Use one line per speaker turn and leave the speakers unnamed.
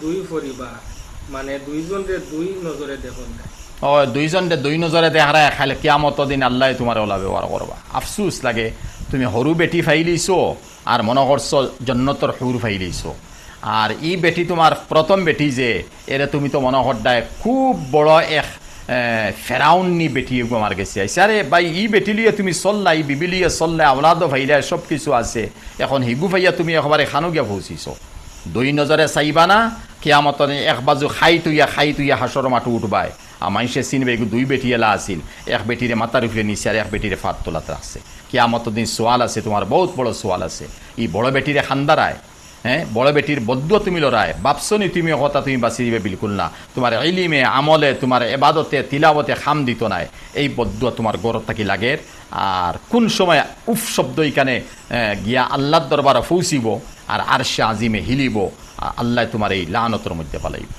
দুই পরিবার মানে দুইজনরে দুই নজরে দেখুন না।
ও দুইজনরে দুই নজরে দেখারা খাইলে কিয়ামত দিন আল্লাহ তোমার ওলা ব্যবহার করবা। আফসুস লাগে তুমি সৰু বেটি ফাইলিছো আর মনে করছো জন্নতর হুর ফাইলিছো, আর ই বেটি তোমার প্রথম বেটি যে এরে তুমি তো মনে করদায় খুব বড় এক ফেরাউন্নি বেটি আমার গেছে আইসে। আরে ভাই ই বেটি লিয়ে তুমি চললা, ই বিবি লিয়ে চললা, আওলাদও ফাইলা, সব কিছু আছে, এখন হিগু ফাইয়া তুমি একেবারে খানো গিয়া পৌঁছিছ। দুই নজরে চাইবা না, কিয়ামত এক বাজু খাই তুইয়া হাসর মাঠু উঠবায়। আমাইসে চিনবে এগুলো দুই বেটি এলা আছিল, এক বেটিরে মাথার উপরে নিচে আর এক বেটিরে ফাত তোলাতে রাখছে। কিয়ামত দিন সোয়াল আছে, তোমার বহুত বড় সোয়াল আছে। ই বড় বেটিরে খান্দারায়, হ্যাঁ বড় বেটির বদুয়া তুমি লড়ায় বাপসনি, তুমি কথা তুমি বাঁচি দিবে বিলকুল না। তোমার ইলিমে আমলে তোমার এবাদতে তিলাবতে খাম দিত নাই, এই বদুয়া তোমার গরত থাকি লাগের। আর কোন সময় উফ শব্দ এখানে গিয়া আল্লাহর দরবারে পৌঁছিব আর আরশে আজিমে হিলিব, আল্লাহ তোমার এই লানতর মধ্যে পালাইব।